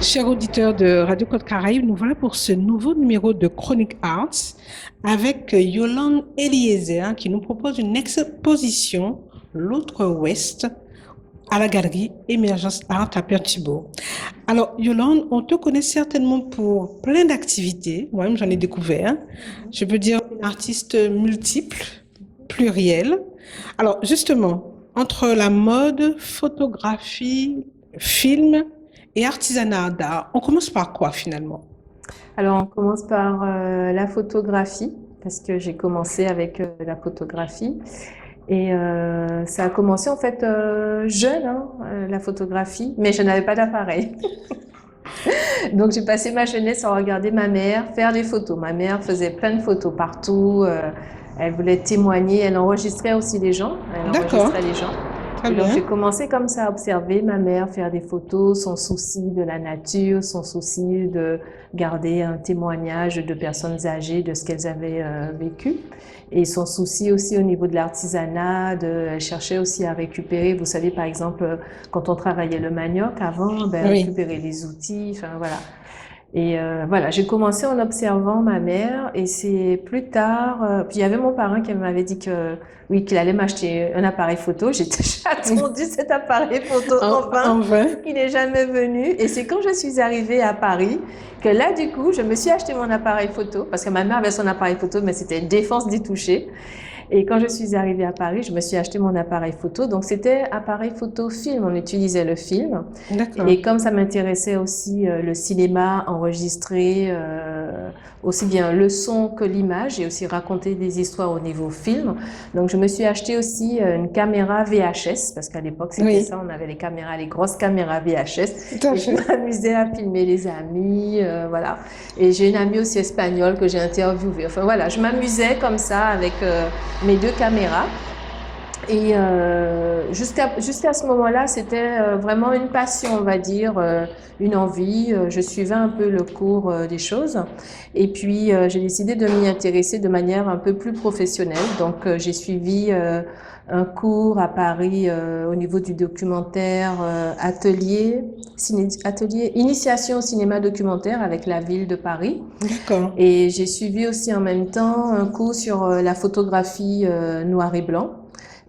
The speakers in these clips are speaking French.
Chers auditeurs de Radio Côte Caraïbe, nous voilà pour ce nouveau numéro de Chronique Arts avec Yolande Eliezer qui nous propose une exposition, L'autre Ouest, à la galerie Émergence Art à Pertubo. Alors, Yolande, on te connaît certainement pour plein d'activités. Moi-même, j'en ai découvert. Je peux dire artiste multiple, pluriel. Alors, justement, entre la mode, photographie, film et artisanat d'art, on commence par quoi finalement? Alors, on commence par la photographie, parce que j'ai commencé avec la photographie. Et ça a commencé en fait jeune, hein, la photographie, mais je n'avais pas d'appareil. Donc, j'ai passé ma jeunesse à regarder ma mère faire des photos. Ma mère faisait plein de photos partout. Elle voulait témoigner. Elle enregistrait aussi les gens. Elle D'accord, enregistrait les gens. très Et donc, j'ai bien. commencé comme ça à observer ma mère faire des photos, son souci de la nature, son souci de garder un témoignage de personnes âgées, de ce qu'elles avaient vécu. Et son souci aussi au niveau de l'artisanat, elle cherchait aussi à récupérer, vous savez, par exemple, quand on travaillait le manioc avant, ben, Oui, récupérer les outils, enfin voilà. Et voilà, j'ai commencé en observant ma mère et c'est plus tard, puis il y avait mon parrain qui m'avait dit que oui, qu'il allait m'acheter un appareil photo. J'ai attendu cet appareil photo enfin, en vain. qui n'est jamais venu. Et c'est quand je suis arrivée à Paris que là, du coup, je me suis acheté mon appareil photo parce que ma mère avait son appareil photo, mais c'était défense d'y toucher. Et quand je suis arrivée à Paris, je me suis acheté mon appareil photo. Donc, c'était appareil photo film. On utilisait le film. D'accord. Et comme ça m'intéressait aussi le cinéma, enregistrer aussi bien le son que l'image et aussi raconter des histoires au niveau film. Donc, je me suis acheté aussi une caméra VHS parce qu'à l'époque, c'était Oui, ça. On avait les caméras, les grosses caméras VHS. tout à Et je fait. m'amusais à filmer les amis, voilà. Et j'ai une amie aussi espagnole que j'ai interviewée. Enfin, voilà, je m'amusais comme ça avec mes deux caméras. Et jusqu'à ce moment-là, c'était vraiment une passion, on va dire, une envie. Je suivais un peu le cours des choses. Et puis, j'ai décidé de m'y intéresser de manière un peu plus professionnelle. Donc, j'ai suivi un cours à Paris au niveau du documentaire atelier initiation au cinéma documentaire avec la ville de Paris. D'accord. Et j'ai suivi aussi en même temps un cours sur la photographie noir et blanc.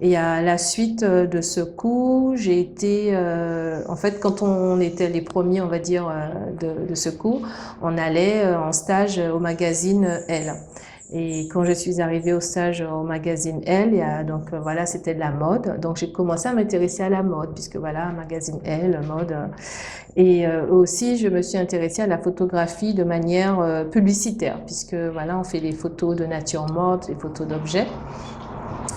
Et à la suite de ce cours, j'ai été, en fait, quand on était les premiers, on va dire, de ce cours, on allait en stage au magazine Elle. Et quand je suis arrivée au stage au magazine Elle, donc voilà, c'était de la mode. Donc j'ai commencé à m'intéresser à la mode, puisque voilà, magazine Elle, mode. Et aussi, je me suis intéressée à la photographie de manière publicitaire, puisque voilà, on fait des photos de nature morte, des photos d'objets.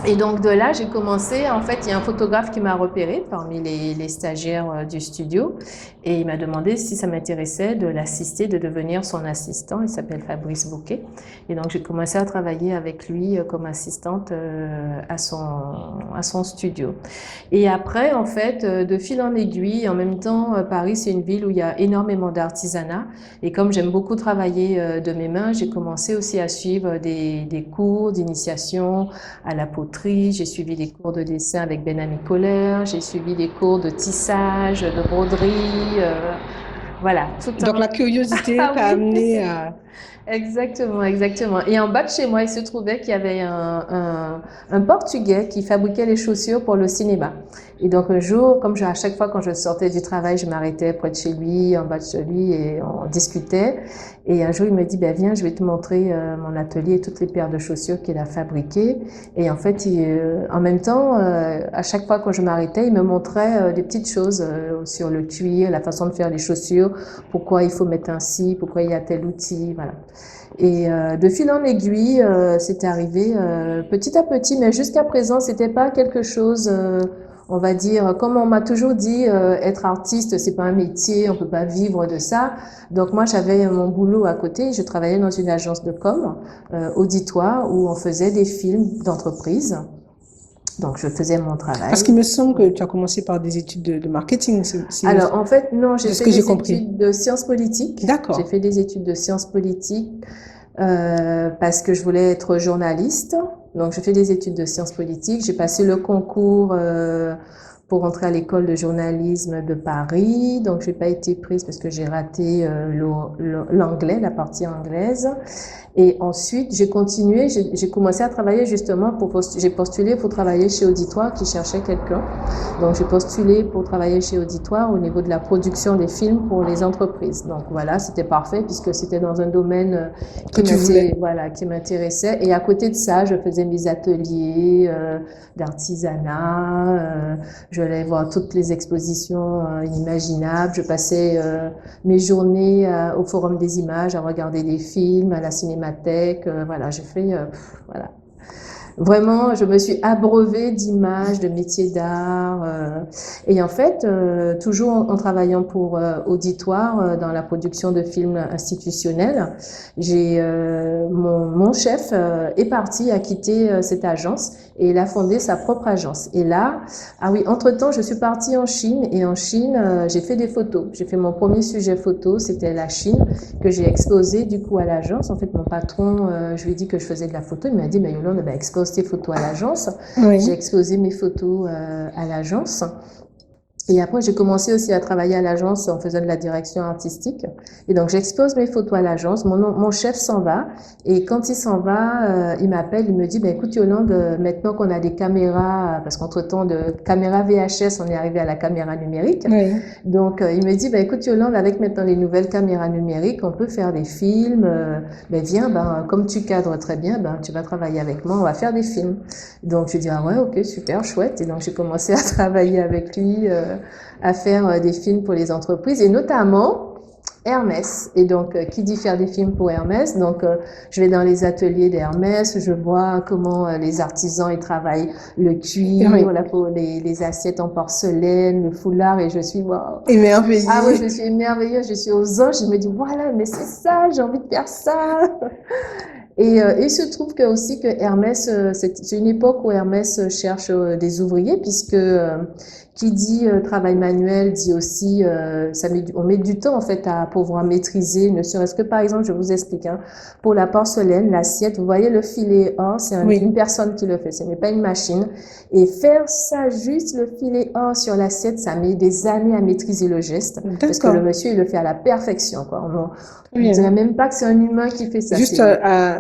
Et donc de là, j'ai commencé, en fait, il y a un photographe qui m'a repéré parmi les stagiaires du studio et il m'a demandé si ça m'intéressait de l'assister, de devenir son assistant. Il s'appelle Fabrice Bouquet. Et donc j'ai commencé à travailler avec lui comme assistante à son studio. Et après, en fait, de fil en aiguille, en même temps, Paris, c'est une ville où il y a énormément d'artisanat. Et comme j'aime beaucoup travailler de mes mains, j'ai commencé aussi à suivre des cours d'initiation à la poterie, j'ai suivi des cours de dessin avec Benami Colère, j'ai suivi des cours de tissage, de broderie, voilà, tout Donc, un... la curiosité Ah t'a oui, amené à... exactement, exactement. Et en bas de chez moi, il se trouvait qu'il y avait un Portugais qui fabriquait les chaussures pour le cinéma. Et donc un jour, comme à chaque fois quand je sortais du travail, je m'arrêtais près de chez lui, en bas de chez lui, et on discutait. Et un jour, il me dit, ben viens, je vais te montrer mon atelier et toutes les paires de chaussures qu'il a fabriquées. Et en fait, en même temps, à chaque fois quand je m'arrêtais, il me montrait des petites choses sur le cuir, la façon de faire les chaussures, pourquoi il faut mettre ainsi, pourquoi il y a tel outil, voilà. Et de fil en aiguille, c'était arrivé petit à petit, mais jusqu'à présent, c'était pas quelque chose, on va dire, comme on m'a toujours dit, être artiste, c'est pas un métier, on peut pas vivre de ça. Donc moi, j'avais mon boulot à côté. Je travaillais dans une agence de com, auditoire, où on faisait des films d'entreprise. Donc je faisais mon Parce travail. qu'il me semble que tu as commencé par des études de marketing, Alors en fait, non, j'ai de ce fait que j'ai des compris. études de sciences politiques. J'ai D'accord. fait des études de sciences politiques parce que je voulais être journaliste. Donc, j'ai fait des études de sciences politiques. J'ai passé le concours pour entrer à l'école de journalisme de Paris. Donc, j'ai pas été prise parce que j'ai raté l'anglais, la partie anglaise. Et ensuite, j'ai continué, j'ai commencé à travailler justement j'ai postulé pour travailler chez Auditoire qui cherchait quelqu'un. Donc, j'ai postulé pour travailler chez Auditoire au niveau de la production des films pour les entreprises. Donc, voilà, c'était parfait puisque c'était dans un domaine Que tu voulais. qui m'intéressait. Et à côté de ça, je faisais mes ateliers d'artisanat, je allais voir toutes les expositions inimaginables. Je passais mes journées au Forum des images à regarder des films, à la cinémathèque. Voilà, j'ai fait, voilà. Vraiment, je me suis abreuvée d'images, de métiers d'art. Et en fait, toujours en travaillant pour Auditoire dans la production de films institutionnels, mon chef est parti, a quitté cette agence et il a fondé sa propre agence. Et là, ah oui, entre-temps, je suis partie en Chine et en Chine, j'ai fait des photos. J'ai fait mon premier sujet photo, c'était la Chine, que j'ai exposé du coup à l'agence. En fait, mon patron, je lui ai dit que je faisais de la photo. Il m'a dit, mais Yolande, expose tes photos à l'agence. J'ai Oui. exposé mes photos à l'agence. Et après, j'ai commencé aussi à travailler à l'agence en faisant de la direction artistique. Et donc, j'expose mes photos à l'agence. Mon chef s'en va. Et quand il s'en va, il m'appelle, il me dit, ben, écoute, Yolande, maintenant qu'on a des caméras, parce qu'entre-temps, de caméra VHS, on est arrivé à la caméra numérique. Oui. Donc, il me dit, ben, écoute, Yolande, avec maintenant les nouvelles caméras numériques, on peut faire des films. Ben, viens, ben, comme tu cadres très bien, ben, tu vas travailler avec moi, on va faire des films. Donc, je dis, ah ouais, ok, super, chouette. Et donc, j'ai commencé à travailler avec lui, à faire des films pour les entreprises et notamment Hermès. Et donc, qui dit faire des films pour Hermès? Donc, je vais dans les ateliers d'Hermès, je vois comment les artisans ils travaillent le cuir, Oui. les assiettes en porcelaine, le foulard, et je suis wow. Ah oui, je Émerveillée. suis émerveillée, je suis aux anges, je me dis voilà, mais c'est ça, j'ai envie de faire ça. Et il se trouve que aussi que Hermès, c'est une époque où Hermès cherche des ouvriers puisque qui dit travail manuel dit aussi on met du temps en fait à pouvoir maîtriser, ne serait-ce que par exemple, je vous explique, hein, pour la porcelaine, l'assiette, vous voyez le filet or, c'est Oui. une personne qui le fait, ce n'est pas une machine. Et faire ça juste le filet or sur l'assiette, ça met des années à maîtriser le geste parce que le D'accord. monsieur il le fait à la perfection quoi. Très On dirait bien. même pas que c'est un humain qui fait ça. Juste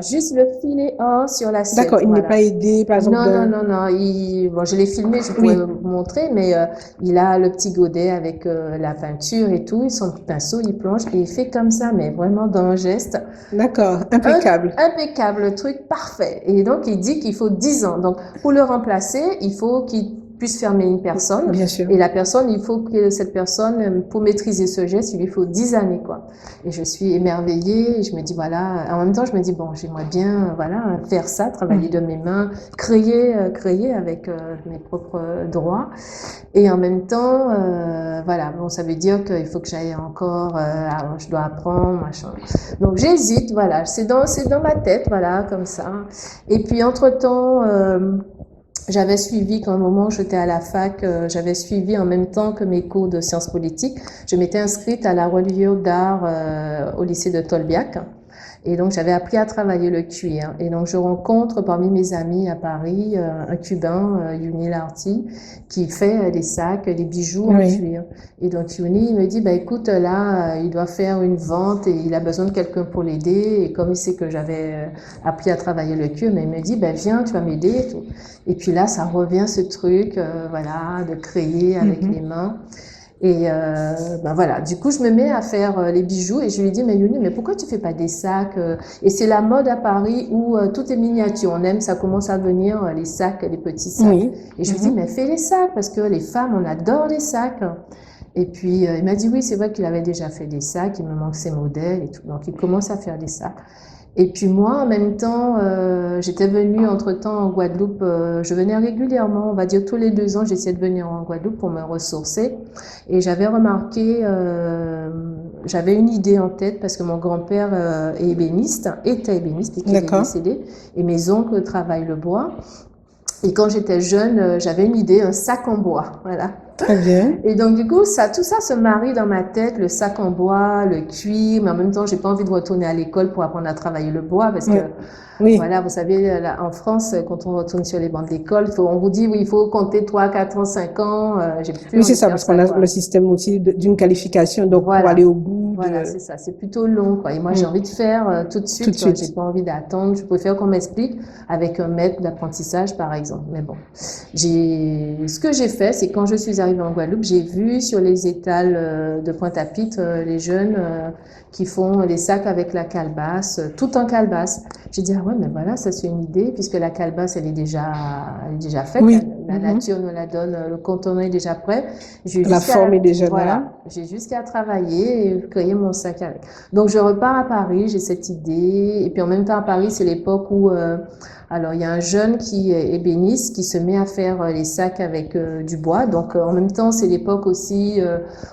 Juste le filet or sur d'accord, l'assiette, il n'est voilà. pas aidé, par exemple, Non, non, d'un... non, non. Bon, je l'ai filmé, je pourrais Oui. vous montrer, mais il a le petit godet avec la peinture et tout, son petit pinceau, il plonge et il fait comme ça, mais vraiment d'un geste D'accord. Impeccable. impeccable, le truc parfait. Et donc, il dit qu'il faut 10 ans. Donc, pour le remplacer, il faut qu'il puisse fermer une personne. Bien sûr. Et la personne, il faut que cette personne, pour maîtriser ce geste, il lui faut 10 années, quoi. Et je suis émerveillée. Et je me dis, voilà. En même temps, je me dis, bon, j'aimerais bien, voilà, faire ça, travailler de mes mains, créer avec mes propres droits. Et en même temps, voilà, bon, ça veut dire qu'il faut que j'aille encore, je dois apprendre, machin. Donc j'hésite, voilà, c'est dans ma tête, voilà, comme ça. Et puis entre-temps, j'avais suivi, quand au moment où j'étais à la fac, j'avais suivi en même temps que mes cours de sciences politiques. Je m'étais inscrite à la reliure d'art au lycée de Tolbiac. Et donc, j'avais appris à travailler le cuir. Et donc, je rencontre parmi mes amis à Paris un Cubain, Yuni Larti, qui fait des sacs, des bijoux en Oui. cuir. Et donc, Yuni, il me dit, bah, écoute, là, il doit faire une vente et il a besoin de quelqu'un pour l'aider. Et comme il sait que j'avais appris à travailler le cuir, mais il me dit, bah, viens, tu vas m'aider et tout. Et puis là, ça revient ce truc, voilà, de créer avec les Mhm. mains. Et ben voilà, du coup, je me mets à faire les bijoux et je lui dis, mais Yuni, mais pourquoi tu fais pas des sacs Et c'est la mode à Paris où tout est miniature. On aime, ça commence à venir les sacs, les petits sacs. Oui. Et je lui dis, Mhm. mais fais les sacs parce que les femmes, on adore les sacs. Et puis, il m'a dit, oui, c'est vrai qu'il avait déjà fait des sacs, il me manque ses modèles et tout. Donc, il commence à faire des sacs. Et puis moi, en même temps, j'étais venue entre-temps en Guadeloupe. Je venais régulièrement, on va dire tous les 2 ans, j'essayais de venir en Guadeloupe pour me ressourcer. Et j'avais remarqué, j'avais une idée en tête parce que mon grand-père est ébéniste, était ébéniste puisqu'il est D'accord. décédé, et mes oncles travaillent le bois. Et quand j'étais jeune, j'avais une idée, un sac en bois, voilà. Très bien. Et donc, du coup, tout ça se marie dans ma tête, le sac en bois, le cuir, mais en même temps, j'ai pas envie de retourner à l'école pour apprendre à travailler le bois parce que, Oui. Oui. voilà, vous savez, là, en France, quand on retourne sur les bancs d'école, on vous dit, oui, il faut compter 3, 4 ans, 5 ans, j'ai plus Oui, c'est envie de ça, faire parce ça, qu'on a le quoi. système aussi d'une qualification, donc pour aller Voilà, au bout voilà, de c'est ça. C'est plutôt long, quoi. Et moi, j'ai Mm. envie de faire tout de Tout de suite, quoi. J'ai suite. pas envie d'attendre. Je préfère qu'on m'explique avec un maître d'apprentissage, par exemple. Mais bon, ce que j'ai fait, c'est quand je suis arrivée en Guadeloupe, j'ai vu sur les étals de Pointe-à-Pitre les jeunes qui font les sacs avec la calebasse, tout en calebasse. J'ai dit, ah ouais, mais voilà, ça c'est une idée, puisque la calebasse, elle est déjà faite. Oui. La Mhm. nature nous la donne, le contenant est déjà prêt. J'ai La forme jusqu'à, est déjà là. voilà, j'ai jusqu'à travailler et créer mon sac avec. Donc, je repars à Paris, j'ai cette idée. Et puis, en même temps, à Paris, c'est l'époque où, alors, il y a un jeune qui est ébéniste, qui se met à faire les sacs avec du bois. Donc, en même temps, c'est l'époque aussi,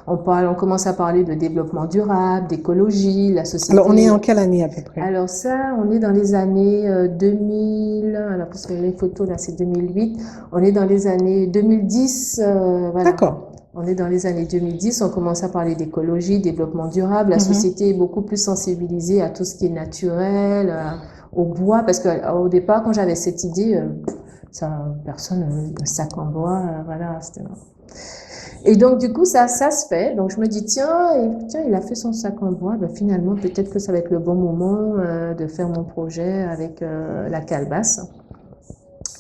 on commence à parler de développement durable, d'écologie, la Alors, on est en société. quelle année à peu près? Alors ça, on est dans les années 2000, alors parce que les photos là, c'est 2008. On est dans les années 2010, voilà. D'accord. On est dans les années 2010, on commence à parler d'écologie, développement durable. La Mhm. société est beaucoup plus sensibilisée à tout ce qui est naturel, au bois, parce que au départ, quand j'avais cette idée, ça, personne, un sac en bois, voilà, c'était. Et donc, du coup, ça se fait. Donc, je me dis, tiens, il a fait son sac en bois. Ben, finalement, peut-être que ça va être le bon moment de faire mon projet avec la calebasse.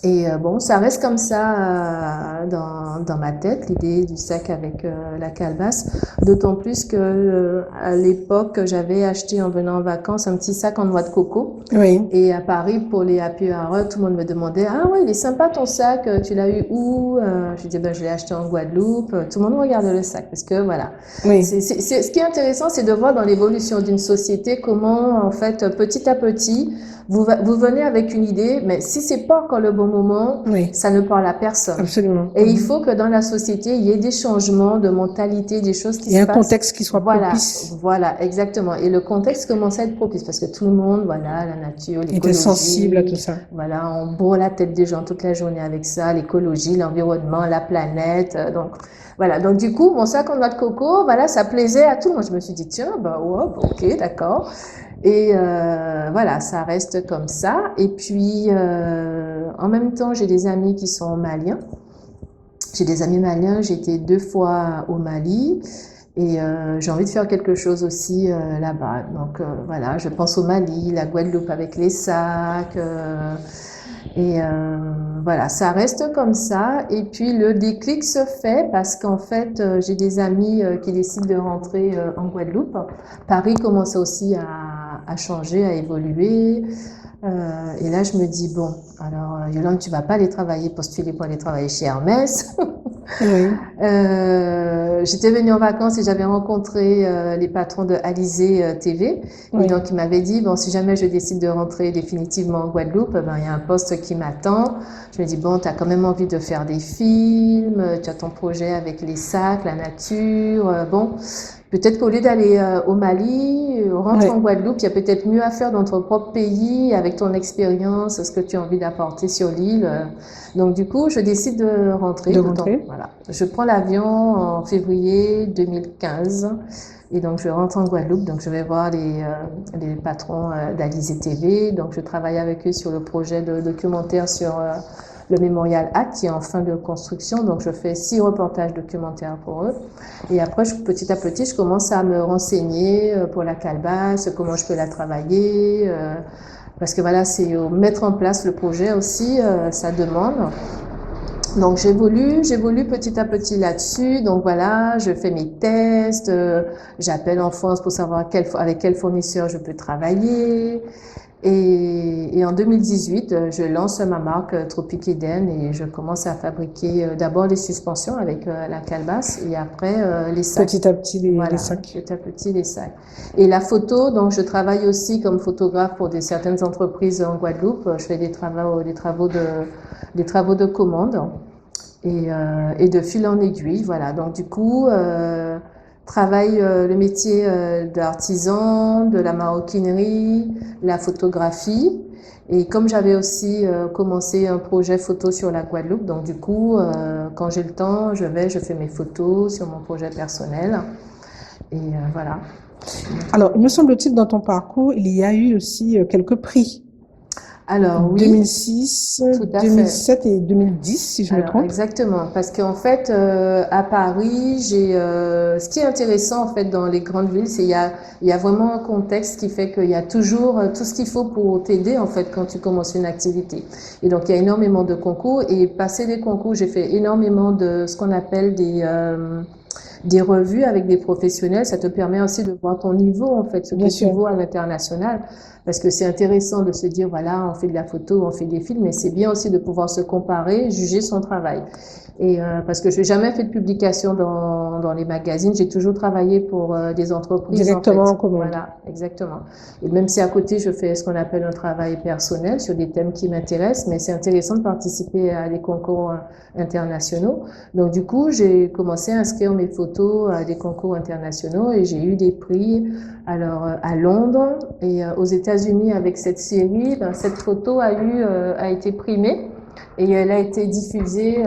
Et bon, ça reste comme ça dans ma tête, l'idée du sac avec la calebasse. D'autant plus que à l'époque, j'avais acheté en venant en vacances un petit sac en noix de coco. Oui. Et à Paris, pour les happy hour, tout le monde me demandait, ah ouais, il est sympa ton sac, tu l'as eu où? Je disais, ben, je l'ai acheté en Guadeloupe. Tout le monde regardait le sac parce que voilà. Oui. Ce qui est intéressant, c'est de voir dans l'évolution d'une société comment, en fait, petit à petit, vous venez avec une idée, mais si c'est pas encore le bon moment, Oui. ça ne parle à personne. Absolument. Et il Mhm. faut que dans la société, il y ait des changements de mentalité, des choses qui Il y a se un passent. contexte qui soit Voilà, propice. voilà, exactement. Et le contexte commence à être propice parce que tout le monde, voilà, la nature, Il était sensible à tout l'écologie, ça. voilà, on bourre la tête des gens toute la journée avec ça, l'écologie, l'environnement, la planète. Donc, voilà. Donc, du coup, mon sac en noix de coco, voilà, ça plaisait à tout le monde. Je me suis dit, tiens, bah, ouais, ok, d'accord. Et voilà, ça reste comme ça. Et puis, en même temps, j'ai des amis qui sont maliens. J'ai des amis maliens, j'ai été 2 fois au Mali et j'ai envie de faire quelque chose aussi là-bas. Donc voilà, je pense au Mali, la Guadeloupe avec les sacs. Et voilà, ça reste comme ça. Et puis le déclic se fait parce qu'en fait, j'ai des amis qui décident de rentrer en Guadeloupe. Paris commence aussi à changer, à évoluer. Et là, je me dis, bon, alors, Yolande, tu vas pas aller travailler, postuler pour aller travailler chez Hermès. Oui. J'étais venue en vacances et j'avais rencontré les patrons de Alizé TV. Et Oui. donc, ils m'avaient dit, bon, si jamais je décide de rentrer définitivement en Guadeloupe, ben, il y a un poste qui m'attend. Je me dis, bon, tu as quand même envie de faire des films, tu as ton projet avec les sacs, la nature, bon. Peut-être qu'au lieu d'aller au Mali, rentre en Ouais, Guadeloupe, il y a peut-être mieux à faire dans ton propre pays, avec ton expérience, ce que tu as envie d'apporter sur l'île. Donc du coup, je décide de de rentrer. Donc rentrer. voilà, je prends l'avion en février 2015 et donc je rentre en Guadeloupe. Donc je vais voir les patrons d'Alizé TV. Donc je travaille avec eux sur le projet de documentaire sur le Mémorial Act qui est en fin de construction. Donc je fais 6 reportages documentaires pour eux. Et après, petit à petit, je commence à me renseigner pour la calebasse, comment je peux la travailler, parce que voilà, c'est mettre en place le projet aussi, ça demande. Donc j'évolue petit à petit là-dessus. Donc voilà, je fais mes tests, j'appelle en France pour savoir avec quel fournisseur je peux travailler. Et en 2018, je lance ma marque Tropic Eden et je commence à fabriquer d'abord les suspensions avec la calebasse et après les sacs. Petit à petit, les Voilà, sacs. petit à petit les sacs. Et la photo, donc je travaille aussi comme photographe pour certaines entreprises en Guadeloupe. Je fais des travaux de commande et de fil en aiguille. Voilà. Donc du coup, travaille le métier d'artisan, de la maroquinerie, la photographie. Et comme j'avais aussi commencé un projet photo sur la Guadeloupe, donc du coup, quand j'ai le temps, je fais mes photos sur mon projet personnel. Et voilà. Alors, me semble-t-il, dans ton parcours, il y a eu aussi quelques prix. Alors oui, 2006, tout à fait. 2007 et 2010, si je me Alors trompe. exactement, parce qu'en fait à Paris, ce qui est intéressant en fait dans les grandes villes, c'est il y a vraiment un contexte qui fait qu'il y a toujours tout ce qu'il faut pour t'aider en fait quand tu commences une activité. Et donc il y a énormément de concours et passer des concours, j'ai fait énormément de ce qu'on appelle des revues avec des professionnels, ça te permet aussi de voir ton niveau, en fait, ce que Bien tu sûr. vaux à l'international. Parce que c'est intéressant de se dire, voilà, on fait de la photo, on fait des films, mais c'est bien aussi de pouvoir se comparer, juger son travail. Et parce que je n'ai jamais fait de publication dans les magazines, j'ai toujours travaillé pour des entreprises, en Directement en fait. commande. Voilà, exactement. Et même si à côté, je fais ce qu'on appelle un travail personnel sur des thèmes qui m'intéressent, mais c'est intéressant de participer à des concours internationaux. Donc du coup, j'ai commencé à inscrire mes photos à des concours internationaux et j'ai eu des prix. Alors à Londres et aux États-Unis avec cette série, ben, cette photo a été primée et elle a été diffusée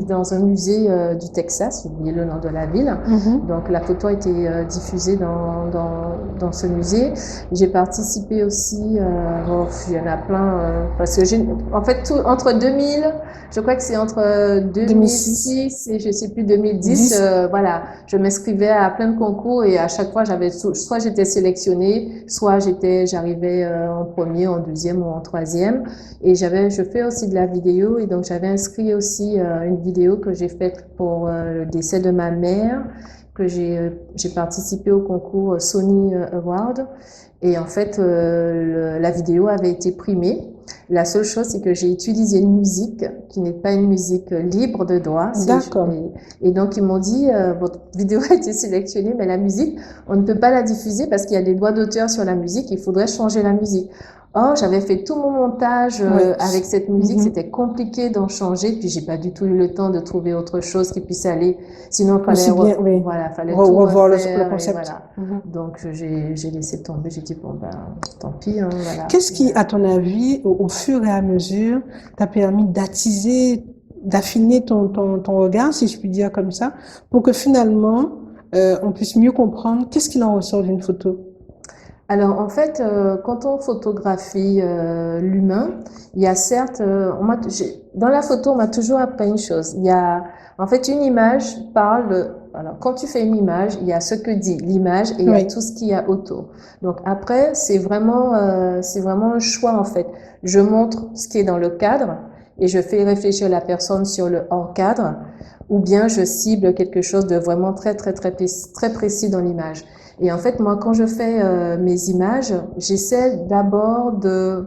dans un musée du Texas, j'ai oublié le nom de la ville. Mhm. Donc la photo a été diffusée dans ce musée. J'ai participé aussi, bon, il y en a plein, parce que en fait entre 2000, je crois que c'est entre 2006, 2006 et je sais plus 2010, 10. voilà, je m'inscrivais à plein de concours et à chaque fois soit j'étais sélectionnée, soit j'arrivais en premier, en deuxième ou en troisième. Et je fais aussi de la vidéo et donc j'avais inscrit aussi une vidéo que j'ai faite pour le décès de ma mère, que j'ai participé au concours Sony Award et en fait la vidéo avait été primée. La seule chose, c'est que j'ai utilisé une musique qui n'est pas une musique libre de droit. D'accord. Et donc, ils m'ont dit, votre vidéo a été sélectionnée, mais la musique, on ne peut pas la diffuser parce qu'il y a des droits d'auteur sur la musique. Il faudrait changer la musique. Or, j'avais fait tout mon montage Oui. avec cette musique. Mhm. C'était compliqué d'en changer. Puis, j'ai pas du tout eu le temps de trouver autre chose qui puisse aller. Sinon, Aussi bien, oui. voilà, fallait tout Revoir le refaire et concept. voilà. Mhm. Donc, j'ai laissé tomber. J'ai dit, bon, ben, tant pis, hein, voilà. Qu'est-ce qui, à ton avis, au fur et à mesure, t'a permis d'attiser, d'affiner ton regard, si je puis dire comme ça, pour que finalement, on puisse mieux comprendre qu'est-ce qu'il en ressort d'une photo? Alors en fait, quand on photographie l'humain, il y a certes, dans la photo, on m'a toujours appris une chose. Il y a, en fait, une image parle de, alors quand tu fais une image, il y a ce que dit l'image et il y a Oui, tout ce qu'il y a autour. Donc après, c'est vraiment un choix en fait. Je montre ce qui est dans le cadre et je fais réfléchir la personne sur le hors cadre, ou bien je cible quelque chose de vraiment très précis dans l'image. Et en fait, moi, quand je fais mes images, j'essaie d'abord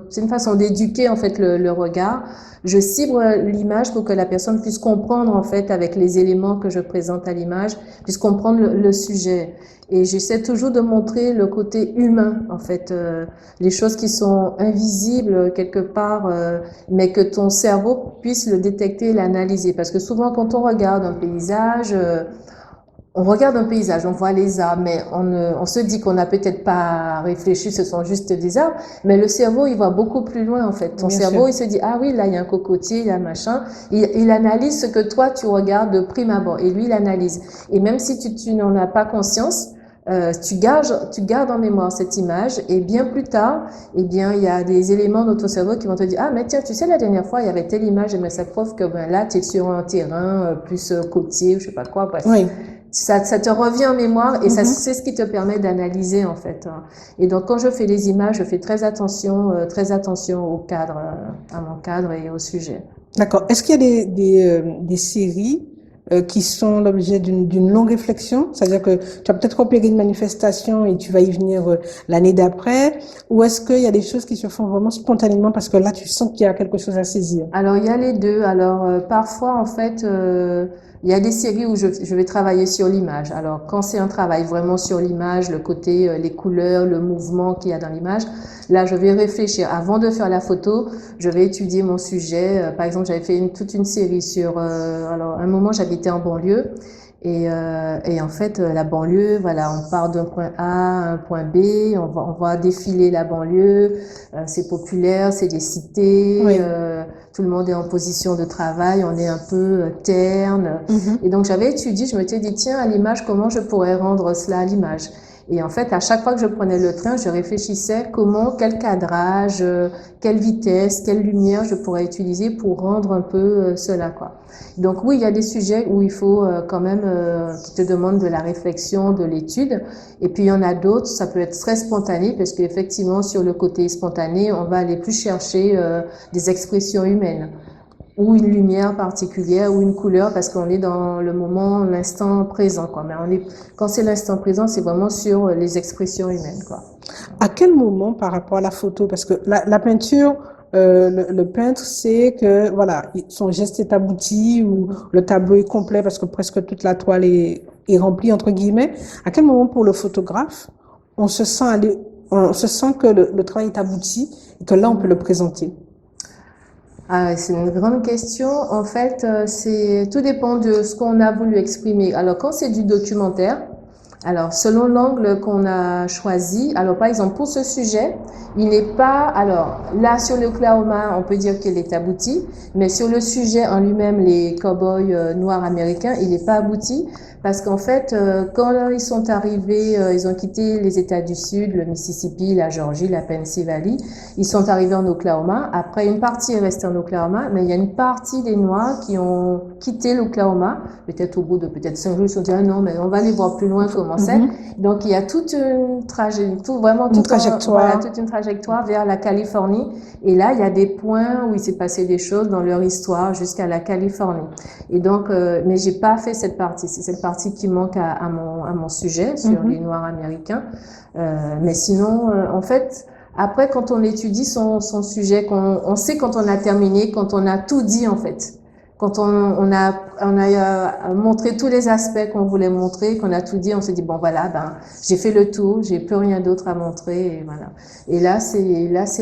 c'est une façon d'éduquer en fait le regard. Je cible l'image pour que la personne puisse comprendre en fait avec les éléments que je présente à l'image, puisse comprendre le sujet. Et j'essaie toujours de montrer le côté humain en fait, les choses qui sont invisibles quelque part, mais que ton cerveau puisse le détecter et l'analyser. Parce que souvent, quand on regarde un paysage, on regarde un paysage, on voit les arbres, mais on se dit qu'on n'a peut-être pas réfléchi, ce sont juste des arbres, mais le cerveau, il va beaucoup plus loin, en fait. Ton Bien cerveau, sûr. il se dit, ah oui, là, il y a un cocotier, il y a un machin. Il analyse ce que toi, tu regardes de prime abord, et lui, il analyse. Et même si tu n'en as pas conscience, tu gardes en mémoire cette image, et bien plus tard, eh bien, il y a des éléments dans ton cerveau qui vont te dire, ah, mais tiens, tu sais, la dernière fois, il y avait telle image, mais ça prouve que ben, là, tu es sur un terrain plus côtier, ou je sais pas quoi, bref. Oui. Ça te revient en mémoire et Mhm. c'est ce qui te permet d'analyser en fait. Et donc quand je fais les images, je fais très attention au cadre, à mon cadre et au sujet. D'accord. Est-ce qu'il y a des séries qui sont l'objet d'une longue réflexion? C'est-à-dire que tu as peut-être repéré une manifestation et tu vas y venir l'année d'après, ou est-ce qu'il y a des choses qui se font vraiment spontanément parce que là, tu sens qu'il y a quelque chose à saisir? Alors il y a les deux. Alors parfois en fait il y a des séries où je vais travailler sur l'image. Alors quand c'est un travail vraiment sur l'image, le côté, les couleurs, le mouvement qu'il y a dans l'image, là je vais réfléchir. Avant de faire la photo, je vais étudier mon sujet. Par exemple, j'avais fait toute une série sur. Alors à un moment j'habitais en banlieue. Et en fait, la banlieue, voilà, on part d'un point A à un point B, on va défiler la banlieue, c'est populaire, c'est des cités, Oui. tout le monde est en position de travail, on est un peu terne. Mhm. Et donc j'avais étudié, je m'étais dit, tiens, à l'image, comment je pourrais rendre cela à l'image? Et en fait, à chaque fois que je prenais le train, je réfléchissais comment, quel cadrage, quelle vitesse, quelle lumière je pourrais utiliser pour rendre un peu cela, quoi. Donc oui, il y a des sujets où il faut quand même qui te demandent de la réflexion, de l'étude. Et puis il y en a d'autres, ça peut être très spontané parce qu'effectivement sur le côté spontané, on va aller plus chercher des expressions humaines ou une lumière particulière ou une couleur parce qu'on est dans le moment, l'instant présent, quoi. Mais quand c'est l'instant présent, c'est vraiment sur les expressions humaines, quoi. À quel moment par rapport à la photo? Parce que la peinture, le peintre sait que voilà, son geste est abouti ou le tableau est complet parce que presque toute la toile est remplie, entre guillemets. À quel moment pour le photographe, on se sent on se sent que le travail est abouti et que là, on peut le présenter? Ah, c'est une grande question. En fait, tout dépend de ce qu'on a voulu exprimer. Alors, quand c'est du documentaire, alors selon l'angle qu'on a choisi, alors par exemple pour ce sujet, il n'est pas, alors là sur l'Oklahoma, on peut dire qu'il est abouti, mais sur le sujet en lui-même, les cow-boys noirs américains, il n'est pas abouti parce qu'en fait, quand ils sont arrivés, ils ont quitté les États du Sud, le Mississippi, la Georgie, la Pennsylvanie. Ils sont arrivés en Oklahoma. Après, une partie est restée en Oklahoma, mais il y a une partie des Noirs qui ont quitté l'Oklahoma. Peut-être au bout de peut-être 5 jours, ils se sont dit, ah non, mais on va aller voir plus loin comment c'est. Mhm. Donc, il y a toute une trajectoire, vraiment Une voilà, trajectoire. toute une trajectoire vers la Californie. Et là, il y a des points où il s'est passé des choses dans leur histoire jusqu'à la Californie. Et donc, mais j'ai pas fait cette partie. C'est cette partie qui manque à mon sujet sur les Mhm. Noirs américains. Mais sinon, en fait, après, quand on étudie son sujet, on sait quand on a terminé, quand on a tout dit, en fait. Quand on a montré tous les aspects qu'on voulait montrer, qu'on a tout dit, on s'est dit, bon, voilà, ben, j'ai fait le tour, j'ai plus rien d'autre à montrer, et voilà. Et là, c'est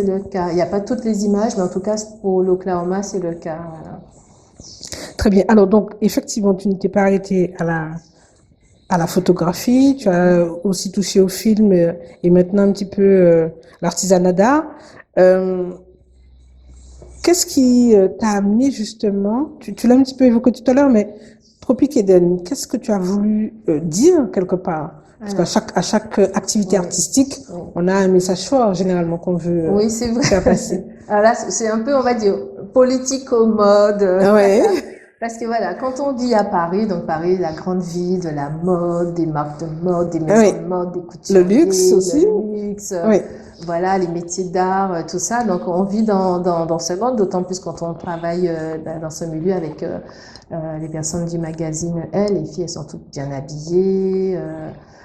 le cas. Il n'y a pas toutes les images, mais en tout cas, pour l'Oklahoma, c'est le cas, voilà. Très bien. Alors, donc, effectivement, tu ne t'es pas arrêté à la photographie, tu as aussi touché au film et maintenant un petit peu l'artisanat d'art. Euh, Qu'est-ce qui t'a amené justement, tu l'as un petit peu évoqué tout à l'heure, mais Tropic Eden, qu'est-ce que tu as voulu dire quelque part? Parce Alors, à chaque activité oui, artistique, oui. on a un message fort généralement qu'on veut Oui, c'est vrai. faire passer. Alors là, c'est un peu, on va dire, politico-mode. Ouais, Parce que voilà, quand on dit à Paris, donc Paris, la grande ville de la mode, des marques de mode, des maisons oui. de mode, des Le luxe couturiers, aussi. le luxe, Oui. voilà, les métiers d'art, tout ça. Donc on vit dans ce monde, d'autant plus quand on travaille dans ce milieu avec les personnes du magazine. Les filles, elles sont toutes bien habillées.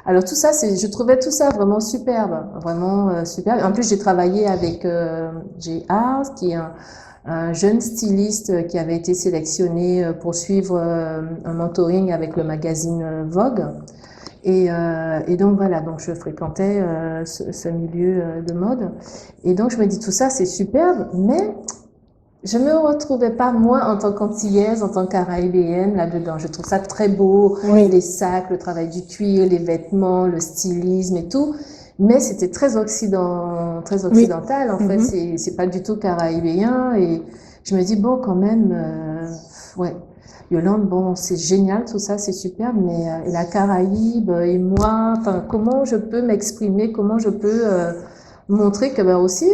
Alors tout ça, je trouvais tout ça vraiment superbe, vraiment superbe. En plus, j'ai travaillé avec Jay Art, qui est un jeune styliste qui avait été sélectionné pour suivre un mentoring avec le magazine Vogue. Et donc voilà, donc je fréquentais ce milieu de mode. Et donc je me dis tout ça c'est superbe, mais Je me retrouvais pas, moi, en tant qu'antillaise, en tant que caraïbéenne, là-dedans. Je trouve ça très beau, Oui, les sacs, le travail du cuir, les vêtements, le stylisme et tout. Mais c'était très oui. occidental, en fait. Mhm. C'est pas du tout caraïbéen. Et je me dis, bon, quand même, ouais. Yolande, bon, c'est génial, tout ça, c'est super, mais et la Caraïbe et moi, enfin, comment je peux m'exprimer, comment je peux montrer que ben aussi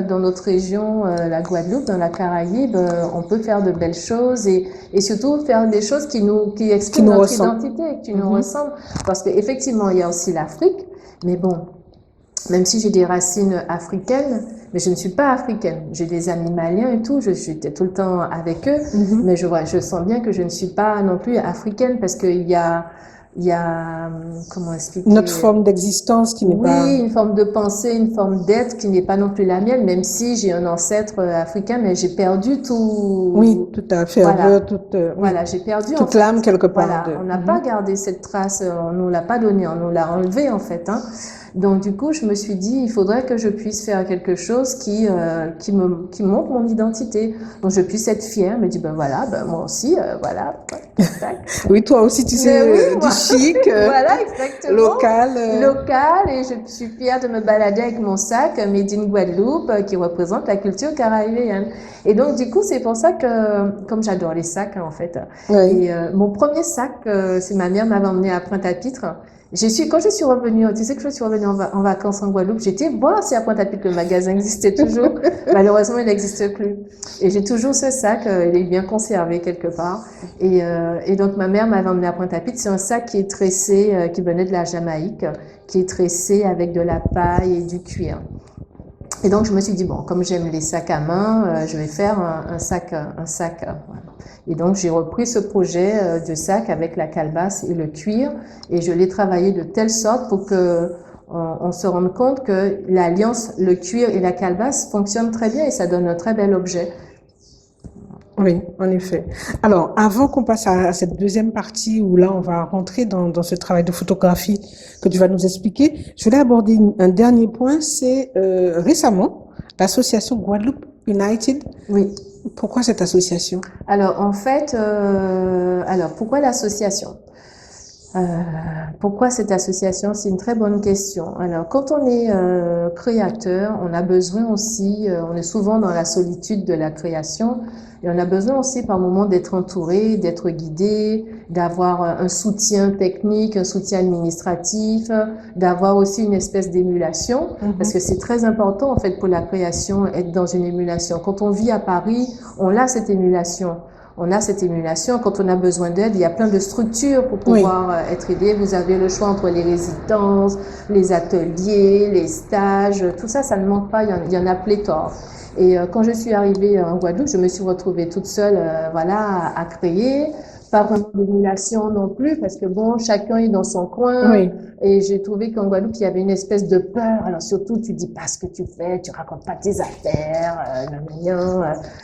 dans notre région, la Guadeloupe, dans la Caraïbe, on peut faire de belles choses et surtout faire des choses qui Qui expriment nous notre ressemble. identité, qui nous Mhm. ressemblent. Parce qu'effectivement, il y a aussi l'Afrique, mais bon, même si j'ai des racines africaines, mais je ne suis pas africaine. J'ai des amis maliens et tout, j'étais tout le temps avec eux, Mhm. mais je sens bien que je ne suis pas non plus africaine parce il y a, comment Notre expliquer? forme d'existence qui n'est pas... Oui, une forme de pensée, une forme d'être qui n'est pas non plus la mienne, même si j'ai un ancêtre africain, mais j'ai perdu Oui, tout, toute la voilà, ferveur, oui, voilà, j'ai perdu en toute l'âme fait. quelque part Voilà, de... on n'a pas Mhm. gardé cette trace, on nous l'a pas donnée, on nous l'a enlevée en fait, hein. Donc du coup, je me suis dit, il faudrait que je puisse faire quelque chose qui montre mon identité, dont je puisse être fière. Je me dis, ben voilà, ben moi aussi, voilà, tac, tac. Oui, toi aussi, tu Mais oui, sais, du moi, chic, voilà, exactement. local. Local, et je suis fière de me balader avec mon sac Made in Guadeloupe qui représente la culture caribéenne. Et donc, du coup, c'est pour ça que, comme j'adore les sacs, en fait, Oui. et mon premier sac, c'est ma mère m'avait emmené à Pointe-à-Pitre. Quand je suis revenue, tu sais que je suis revenue en vacances en Guadeloupe, j'étais voir si à Pointe-à-Pitre le magasin existait toujours. Malheureusement, il n'existe plus. Et j'ai toujours ce sac, il est bien conservé quelque part. Et donc ma mère m'avait emmené à Pointe-à-Pitre. C'est un sac qui est tressé, qui venait de la Jamaïque, qui est tressé avec de la paille et du cuir. Et donc je me suis dit bon, comme j'aime les sacs à main, je vais faire un sac. Voilà. Et donc j'ai repris ce projet de sac avec la calebasse et le cuir, et je l'ai travaillé de telle sorte pour que on se rende compte que l'alliance, le cuir et la calebasse fonctionnent très bien et ça donne un très bel objet. Oui, en effet. Alors, avant qu'on passe à cette deuxième partie où là, on va rentrer dans ce travail de photographie que tu vas nous expliquer, je voulais aborder un dernier point, c'est récemment, l'association Guadeloupe United. Oui. Pourquoi cette association? Alors en fait, alors pourquoi l'association? Euh, Pourquoi cette association? C'est une très bonne question. Alors, quand on est créateur, on a besoin aussi, on est souvent dans la solitude de la création, et on a besoin aussi par moments d'être entouré, d'être guidé, d'avoir un soutien technique, un soutien administratif, d'avoir aussi une espèce d'émulation, parce que Mhm. c'est très important en fait pour la création, être dans une émulation. Quand on vit à Paris, on a cette émulation. On a cette émulation. Quand on a besoin d'aide, il y a plein de structures pour Oui, pouvoir être aidé. Vous avez le choix entre les résidences, les ateliers, les stages. Tout ça, ça ne manque pas. Il y en a pléthore. Et quand je suis arrivée en Guadeloupe, je me suis retrouvée toute seule, voilà, à créer. Pas vraiment d'émulation non plus, parce que bon, chacun est dans son coin. oui, Et j'ai trouvé qu'en Guadeloupe, il y avait une espèce de peur. Alors surtout, tu dis pas ce que tu fais, tu racontes pas tes affaires,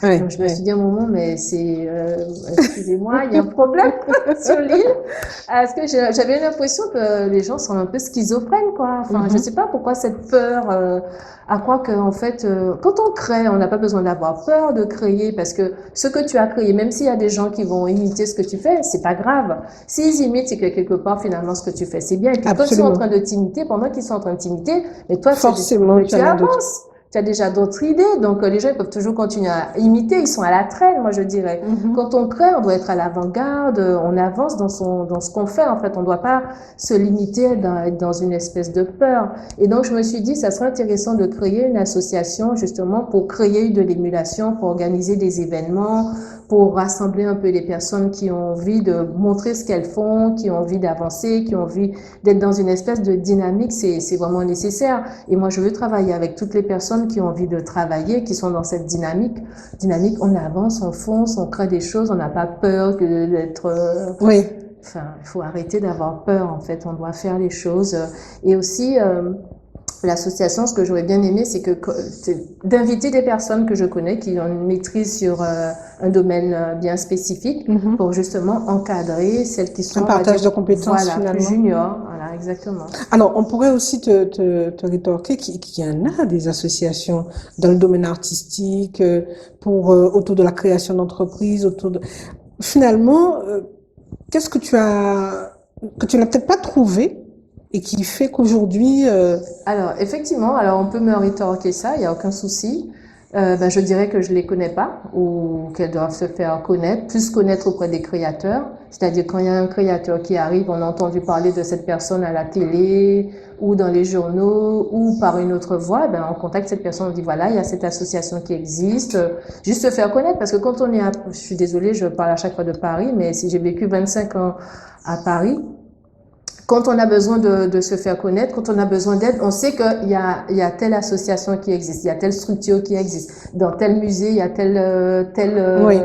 oui, donc je me oui. suis dit à un moment, mais excusez-moi, il y a un problème sur l'île. Parce que j'avais l'impression que les gens sont un peu schizophrènes, quoi. Enfin, je sais Mhm. pas pourquoi cette peur, à croire qu'en fait, quand on crée, on n'a pas besoin d'avoir peur de créer, parce que ce que tu as créé, même s'il y a des gens qui vont imiter ce que tu fais, c'est pas grave. S'ils imitent, c'est que quelque part, finalement, ce que tu fais, c'est bien. Et puis quand ils sont en train Absolument. de t'imiter, pendant qu'ils sont en train de t'imiter, mais toi, Forcément, mais tu tu en as d'autres. avances. Tu as déjà d'autres idées, donc les gens ils peuvent toujours continuer à imiter, ils sont à la traîne, moi je dirais. Mhm. Quand on crée, on doit être à l'avant-garde, on avance dans ce qu'on fait en fait, on ne doit pas se limiter à être dans une espèce de peur. Et donc je me suis dit, ça serait intéressant de créer une association justement pour créer de l'émulation, pour organiser des événements, pour rassembler un peu les personnes qui ont envie de montrer ce qu'elles font, qui ont envie d'avancer, qui ont envie d'être dans une espèce de dynamique, c'est vraiment nécessaire. Et moi, je veux travailler avec toutes les personnes qui ont envie de travailler, qui sont dans cette dynamique. Dynamique, on avance, on fonce, on crée des choses, on n'a pas peur d'être... Oui, Enfin, il faut arrêter d'avoir peur, en fait. On doit faire les choses. Et aussi, l'association, ce que j'aurais bien aimé, c'est d'inviter des personnes que je connais qui ont une maîtrise sur un domaine bien spécifique mhm. pour justement encadrer celles qui Un sont, on va dire, partage de compétences voilà, plus finalement. juniors. Voilà, exactement. Alors, on pourrait aussi te rétorquer qu'il y en a des associations dans le domaine artistique, autour de la création d'entreprises, Finalement, qu'est-ce que tu n'as peut-être pas trouvé et qui fait qu'aujourd'hui, Alors, effectivement, alors on peut me rétorquer ça, il n'y a aucun souci. Je dirais que je les connais pas ou qu'elles doivent se faire connaître, plus connaître auprès des créateurs. C'est-à-dire quand il y a un créateur qui arrive, on a entendu parler de cette personne à la télé ou dans les journaux ou par une autre voie, on contacte cette personne, on dit voilà, il y a cette association qui existe. Juste se faire connaître parce que quand on est je suis désolée, je parle à chaque fois de Paris, mais si j'ai vécu 25 ans à Paris, quand on a besoin de se faire connaître, quand on a besoin d'aide, on sait qu'il y a telle association qui existe, il y a telle structure qui existe. Dans tel musée, il y a oui,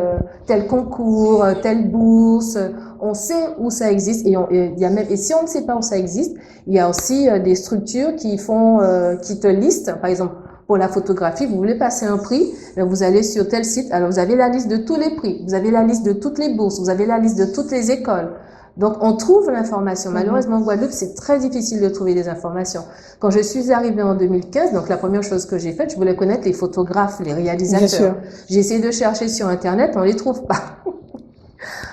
tel concours, telle bourse. On sait où ça existe et si on ne sait pas où ça existe, il y a aussi des structures qui te listent. Par exemple, pour la photographie, vous voulez passer un prix, vous allez sur tel site. Alors, vous avez la liste de tous les prix, vous avez la liste de toutes les bourses, vous avez la liste de toutes les écoles. Donc, on trouve l'information. Malheureusement, en Guadeloupe, c'est très difficile de trouver des informations. Quand je suis arrivée en 2015, donc la première chose que j'ai faite, je voulais connaître les photographes, les bien réalisateurs. sûr. J'ai essayé de chercher sur Internet, on les trouve pas.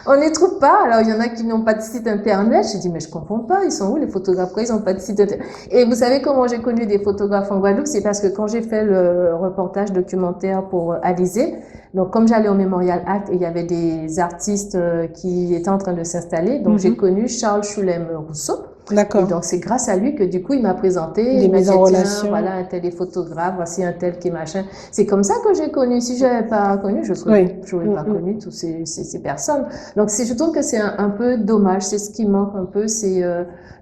On les trouve pas. Alors, il y en a qui n'ont pas de site Internet. J'ai dit, mais je comprends pas. Ils sont où, les photographes? Ils n'ont pas de site Internet. Et vous savez comment j'ai connu des photographes en Guadeloupe? C'est parce que quand j'ai fait le reportage documentaire pour Alizé, donc comme j'allais au Mémorial Act et il y avait des artistes qui étaient en train de s'installer, donc j'ai connu Charles Choulem Rousseau. Et D'accord. donc, c'est grâce à lui que du coup, il m'a présenté, Les il m'a mises dit, en tiens, relation. voilà, un tel est photographe, voici un tel qui est machin. C'est comme ça que j'ai connu. Si je n'avais pas connu, je Oui. n'aurais pas connu toutes ces personnes. Donc, je trouve que c'est un peu dommage. C'est ce qui manque un peu. C'est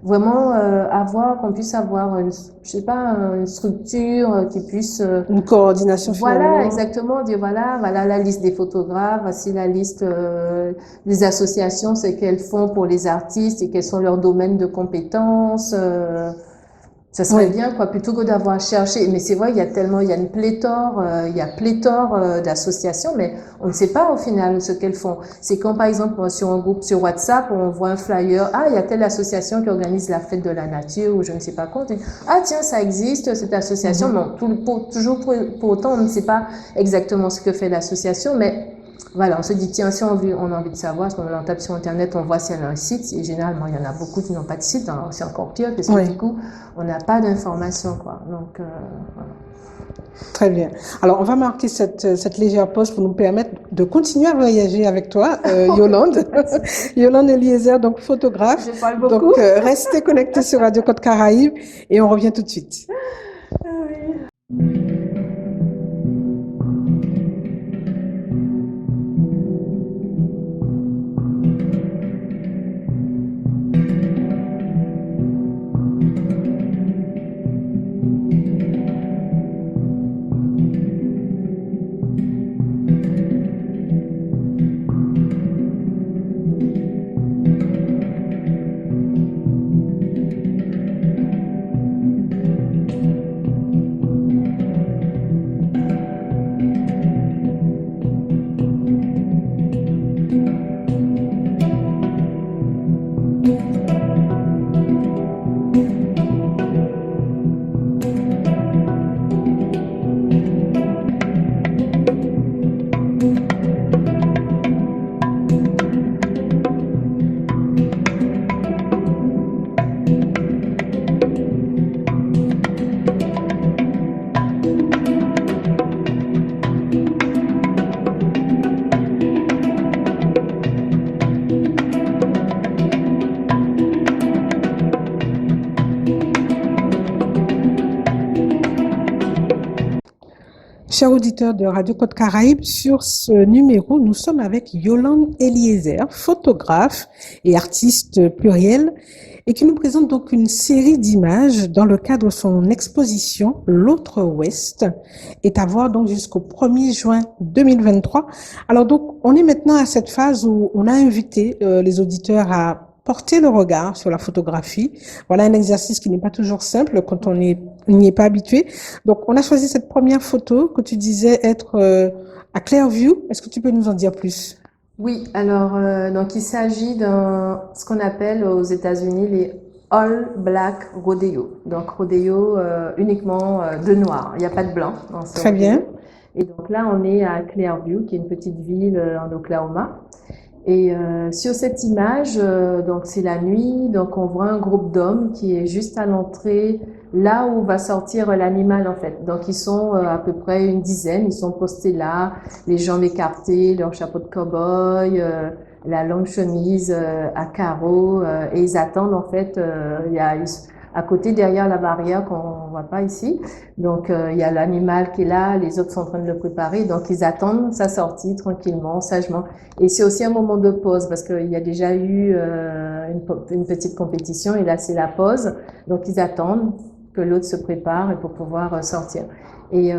vraiment qu'on puisse avoir je sais pas, une structure qui puisse Une coordination voilà, finalement. exactement, dire voilà la liste des photographes, voici la liste des associations, ce qu'elles font pour les artistes et quels sont leurs domaines de compétences. Ça serait Oui. bien, quoi, plutôt que d'avoir cherché. Mais c'est vrai, il y a une pléthore d'associations, mais on ne sait pas au final ce qu'elles font. C'est quand, par exemple, sur un groupe sur WhatsApp, on voit un flyer, ah, il y a telle association qui organise la fête de la nature, ou je ne sais pas quoi. Ah, tiens, ça existe, cette association. Non, toujours pour autant, on ne sait pas exactement ce que fait l'association, mais voilà, on se dit, tiens, si on a envie de savoir, si on tape sur Internet, on voit s'il y a un site. Et généralement, il y en a beaucoup qui n'ont pas de site. Alors, c'est encore pire, parce que du coup, on n'a pas d'informations, quoi. Donc, voilà. Très bien. Alors, on va marquer cette légère pause pour nous permettre de continuer à voyager avec toi, Yolande. Yolande Eliezer, donc photographe. Je parle beaucoup. Donc, restez connectés sur Radio Côte Caraïbe et on revient tout de suite. Oui. Chers auditeurs de Radio Côte Caraïbe, sur ce numéro, nous sommes avec Yolande Eliezer, photographe et artiste pluriel, et qui nous présente donc une série d'images dans le cadre de son exposition L'autre Ouest, est à voir donc jusqu'au 1er juin 2023. Alors donc, on est maintenant à cette phase où on a invité les auditeurs à porter le regard sur la photographie. Voilà un exercice qui n'est pas toujours simple quand on n'y est pas habitué. Donc, on a choisi cette première photo que tu disais être à Clearview. Est-ce que tu peux nous en dire plus? Oui, alors donc il s'agit ce qu'on appelle aux États-Unis les All Black Rodeo. Donc rodeo uniquement de noirs. Il n'y a pas de blanc dans ce Très rodeo. bien. Et donc là, on est à Clearview, qui est une petite ville en Oklahoma. Et sur cette image, donc c'est la nuit, donc on voit un groupe d'hommes qui est juste à l'entrée, là où va sortir l'animal en fait. Donc ils sont à peu près une dizaine, ils sont postés là, les jambes écartées, leur chapeau de cow-boy, la longue chemise à carreaux, et ils attendent en fait. Il y a à côté derrière la barrière qu'on voit pas ici. Donc il y a l'animal qui est là, les autres sont en train de le préparer, donc ils attendent sa sortie tranquillement, sagement. Et c'est aussi un moment de pause parce qu'il y a déjà eu une petite compétition et là c'est la pause. Donc ils attendent que l'autre se prépare et pour pouvoir sortir. Et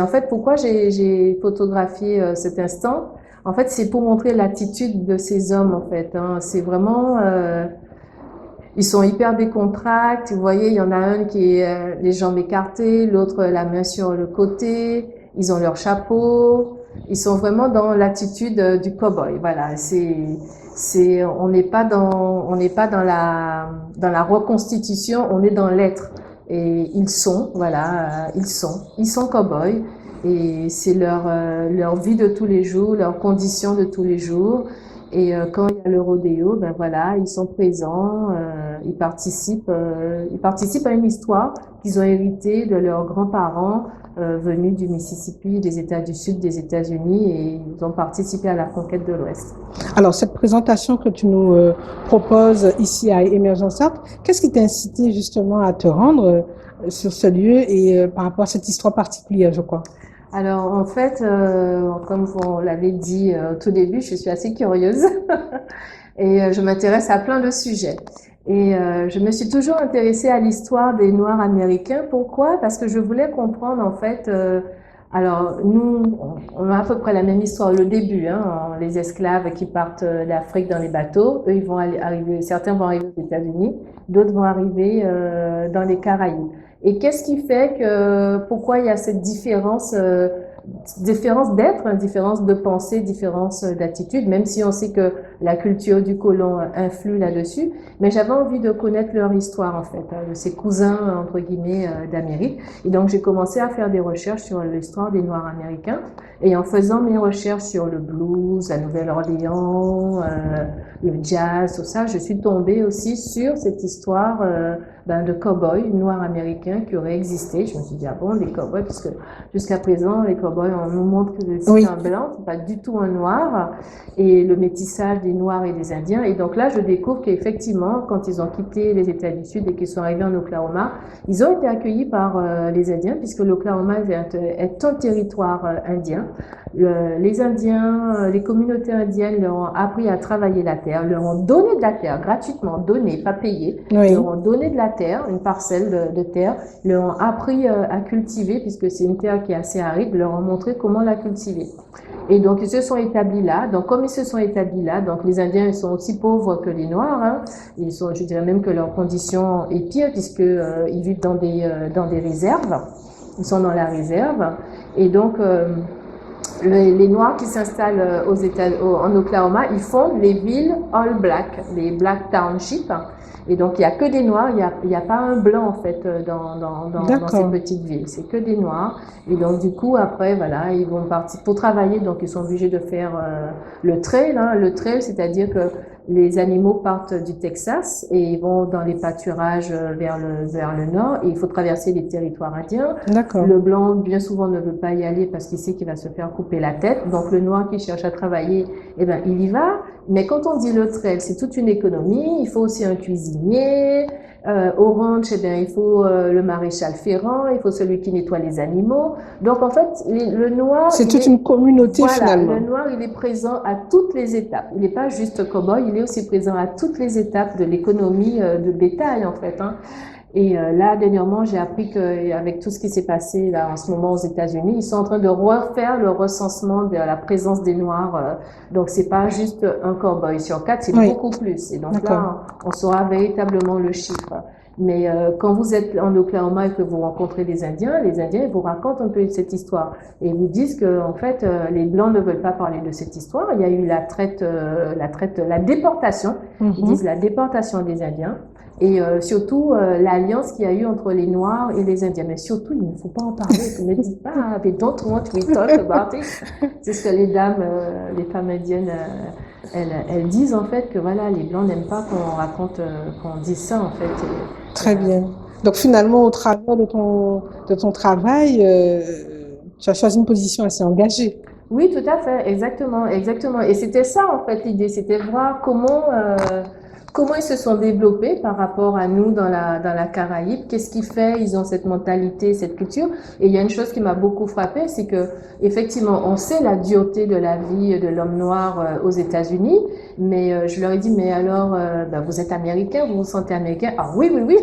en fait, pourquoi j'ai photographié cet instant? En fait, c'est pour montrer l'attitude de ces hommes en fait. Hein. C'est vraiment ils sont hyper décontractés. Vous voyez, il y en a un qui est les jambes écartées, l'autre la main sur le côté. Ils ont leur chapeau. Ils sont vraiment dans l'attitude du cow-boy. Voilà, on n'est pas dans la reconstitution, on est dans l'être. Et ils sont, voilà, ils sont cow-boys. Et c'est leur vie de tous les jours, leurs conditions de tous les jours. Et quand il y a le rodéo, ben voilà, ils sont présents, ils participent à une histoire qu'ils ont héritée de leurs grands-parents venus du Mississippi, des États du Sud, des États-Unis, et ils ont participé à la conquête de l'Ouest. Alors, cette présentation que tu nous proposes ici à Émergence Art, qu'est-ce qui t'a incité justement à te rendre sur ce lieu et par rapport à cette histoire particulière, je crois? Alors en fait, comme on l'avait dit au tout début, je suis assez curieuse et je m'intéresse à plein de sujets. Et je me suis toujours intéressée à l'histoire des Noirs américains. Pourquoi? Parce que je voulais comprendre en fait. Alors nous, on a à peu près la même histoire. Le début, hein, les esclaves qui partent d'Afrique dans les bateaux, eux ils vont arriver, certains vont arriver aux États-Unis, d'autres vont arriver dans les Caraïbes. Et qu'est-ce qui fait que, pourquoi il y a cette différence, différence d'être, hein, différence de pensée, différence d'attitude, même si on sait que la culture du colon influe là-dessus. Mais j'avais envie de connaître leur histoire, en fait, hein, de ces cousins, entre guillemets, d'Amérique. Et donc, j'ai commencé à faire des recherches sur l'histoire des Noirs américains. Et en faisant mes recherches sur le blues, la Nouvelle-Orléans, le jazz, tout ça, je suis tombée aussi sur cette histoire de cow-boys noirs américains qui auraient existé. Je me suis dit, ah bon, des cow-boys, parce que jusqu'à présent, les cow-boys, on nous montre que c'est Oui. un blanc, c'est pas du tout un noir, et le métissage des Noirs et des Indiens. Et donc là, je découvre qu'effectivement, quand ils ont quitté les États du Sud et qu'ils sont arrivés en Oklahoma, ils ont été accueillis par les Indiens, puisque l'Oklahoma est un territoire indien. Les Indiens, les communautés indiennes leur ont appris à travailler la terre, leur ont donné de la terre gratuitement, donné, pas payé, Oui. leur ont donné de la terre, une parcelle de terre, leur ont appris à cultiver, puisque c'est une terre qui est assez aride, leur ont montré comment la cultiver. Et donc, ils se sont établis là. Donc, comme ils se sont établis là, donc les Indiens, ils sont aussi pauvres que les Noirs. Hein. Ils sont, je dirais même que leur condition est pire, puisque ils vivent dans des réserves. Ils sont dans la réserve. Et donc, les Noirs qui s'installent en Oklahoma, ils fondent les villes all black, les black townships. Et donc, il n'y a que des Noirs, il y a pas un blanc, en fait, dans ces petites villes. C'est que des Noirs. Et donc, du coup, après, voilà, ils vont partir pour travailler. Donc, ils sont obligés de faire le trail. Hein. Le trail, c'est-à-dire que les animaux partent du Texas et ils vont dans les pâturages vers le nord. Et il faut traverser les territoires indiens. D'accord. Le blanc, bien souvent, ne veut pas y aller parce qu'il sait qu'il va se faire couper la tête. Donc, le noir qui cherche à travailler, eh ben, il y va. Mais quand on dit le trail, c'est toute une économie. Il faut aussi un cuisinier. Au ranch, eh bien, il faut le maréchal ferrant, il faut celui qui nettoie les animaux. Donc, en fait, le noir... C'est toute une communauté, voilà, finalement. le noir, il est présent à toutes les étapes. Il n'est pas juste cow-boy, il est aussi présent à toutes les étapes de l'économie de bétail, en fait. Hein. Et là, dernièrement, j'ai appris qu'avec tout ce qui s'est passé là en ce moment aux États-Unis, ils sont en train de refaire le recensement de la présence des Noirs. Donc, c'est pas juste un cow-boy sur 4, c'est beaucoup plus. Et donc là, on saura véritablement le chiffre. Mais quand vous êtes en Oklahoma et que vous rencontrez les Indiens ils vous racontent un peu cette histoire. Et ils vous disent que, en fait, les Blancs ne veulent pas parler de cette histoire. Il y a eu la déportation. Ils disent la déportation des Indiens. Et surtout, l'alliance qu'il y a eu entre les Noirs et les Indiens. Mais surtout, il ne faut pas en parler. Ne dites pas, ah, they don't want to talk about it. C'est ce que les dames, les femmes indiennes, elles disent en fait que voilà, les Blancs n'aiment pas qu'on raconte, qu'on dise ça en fait. Très bien. Donc finalement, au travers de ton travail, tu as choisi une position assez engagée. Oui, tout à fait, exactement, exactement. Et c'était ça en fait l'idée, c'était voir comment ils se sont développés par rapport à nous dans la Caraïbe. Qu'est-ce qui fait ils ont cette mentalité, cette culture. Et il y a une chose qui m'a beaucoup frappée, c'est que effectivement, on sait la dureté de la vie de l'homme noir aux États-Unis, mais je leur ai dit, mais alors, ben, vous êtes américain, vous vous sentez américain? Ah oui, oui, oui.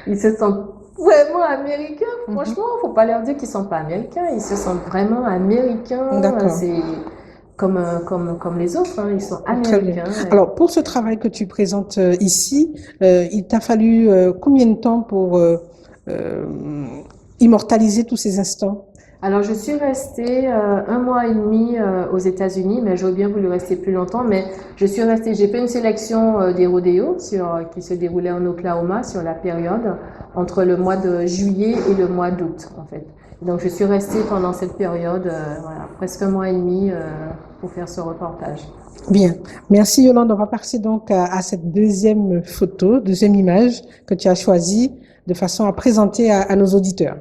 Ils se sentent vraiment américains. Franchement, faut pas leur dire qu'ils sont pas américains. Ils se sentent vraiment américains. D'accord. C'est comme les autres, hein. Ils sont Très bien. américains. Alors, pour ce travail que tu présentes ici, il t'a fallu combien de temps pour euh, immortaliser tous ces instants? Alors, je suis restée 1 mois et demi aux États-Unis, mais j'aurais bien voulu rester plus longtemps. Mais je suis restée. J'ai fait une sélection des rodéos qui se déroulaient en Oklahoma sur la période entre le mois de juillet et le mois d'août, en fait. Donc, je suis restée pendant cette période, voilà, presque 1 mois et demi pour faire ce reportage. Bien. Merci Yolande. On va passer donc à cette deuxième photo, deuxième image que tu as choisie de façon à présenter à nos auditeurs.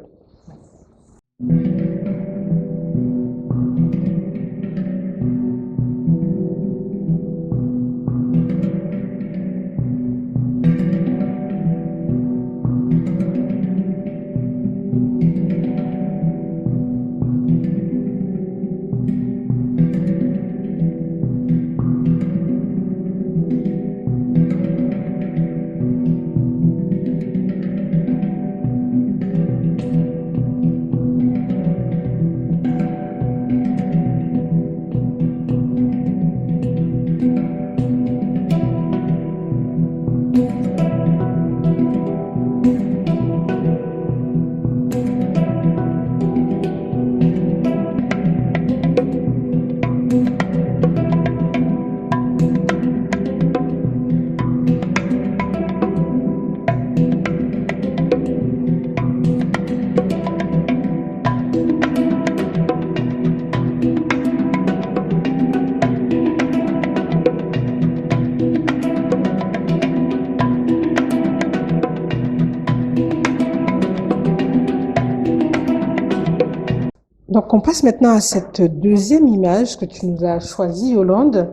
Donc, on passe maintenant à cette deuxième image que tu nous as choisie, Yolande.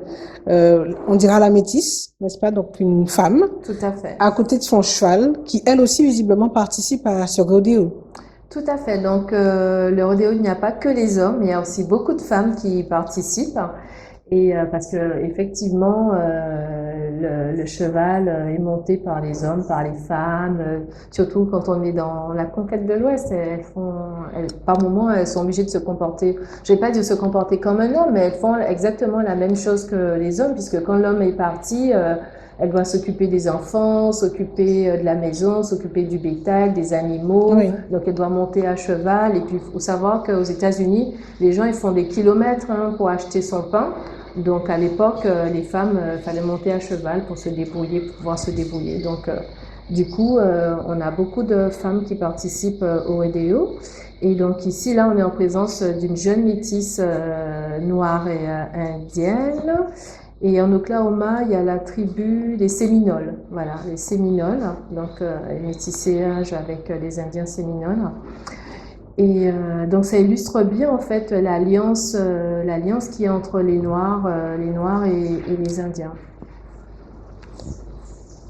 On dira la métisse, n'est-ce pas? Donc, une femme Tout à fait. à côté de son cheval, qui elle aussi visiblement participe à ce rodéo. Tout à fait. Donc, le rodéo, il n'y a pas que les hommes, il y a aussi beaucoup de femmes qui y participent. Et parce que effectivement, le cheval est monté par les hommes, par les femmes, surtout quand on est dans la conquête de l'Ouest, par moments, elles sont obligées de se comporter, je vais pas dire se comporter comme un homme, mais elles font exactement la même chose que les hommes, puisque quand l'homme est parti, elle doit s'occuper des enfants, s'occuper de la maison, s'occuper du bétail, des animaux. Oui. Donc, elle doit monter à cheval. Et puis, il faut savoir qu'aux États-Unis, les gens, ils font des kilomètres pour acheter son pain. Donc, à l'époque, les femmes, fallait monter à cheval pour se débrouiller, pour pouvoir se débrouiller. Donc, du coup, on a beaucoup de femmes qui participent au rodéo. Et donc, ici, là, on est en présence d'une jeune métisse noire et indienne. Et en Oklahoma, il y a la tribu des Séminoles. Voilà, les Séminoles. Donc, métissage avec les Indiens Séminoles. Et donc ça illustre bien en fait l'alliance qu'il y a entre les Noirs et les Indiens.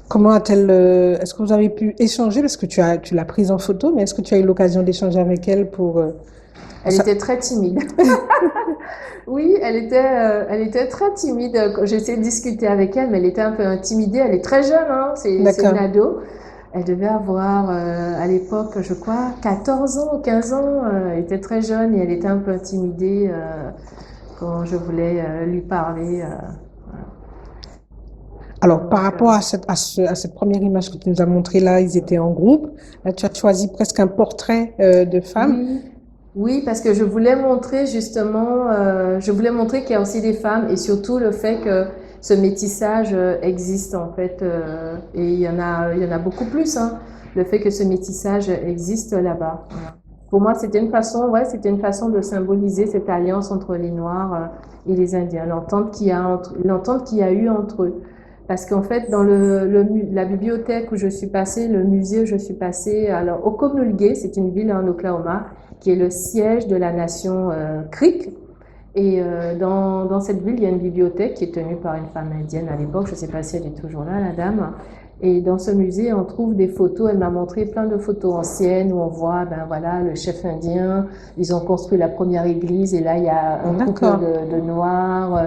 Comment a-t-elle, est-ce que vous avez pu échanger, parce que tu l'as prise en photo, mais est-ce que tu as eu l'occasion d'échanger avec elle pour... Elle était très timide. Oui, elle était très timide. J'ai essayé de discuter avec elle, mais elle était un peu intimidée. Elle est très jeune, hein, c'est une ado. Elle devait avoir, à l'époque, je crois, 14 ans ou 15 ans. Elle était très jeune et elle était un peu intimidée quand je voulais lui parler. Alors, par rapport à cette première image que tu nous as montrée là, ils étaient en groupe. Là, tu as choisi presque un portrait de femme. Oui. Oui, parce que je voulais montrer justement, je voulais montrer qu'il y a aussi des femmes et surtout le fait que ce métissage existe en fait, et il y en a beaucoup plus, hein, le fait que ce métissage existe là-bas. Voilà. Pour moi, c'était une façon de symboliser cette alliance entre les Noirs et les Indiens, l'entente qu'il y a eu entre eux. Parce qu'en fait, dans la bibliothèque où je suis passée, le musée où je suis passée, alors Ocmulgee, c'est une ville en Oklahoma, qui est le siège de la nation Creek. Et dans cette ville, il y a une bibliothèque qui est tenue par une femme indienne à l'époque. Je ne sais pas si elle est toujours là, la dame. Et dans ce musée, on trouve des photos. Elle m'a montré plein de photos anciennes où on voit, ben voilà, le chef indien. Ils ont construit la première église et là, il y a un couple de Noirs.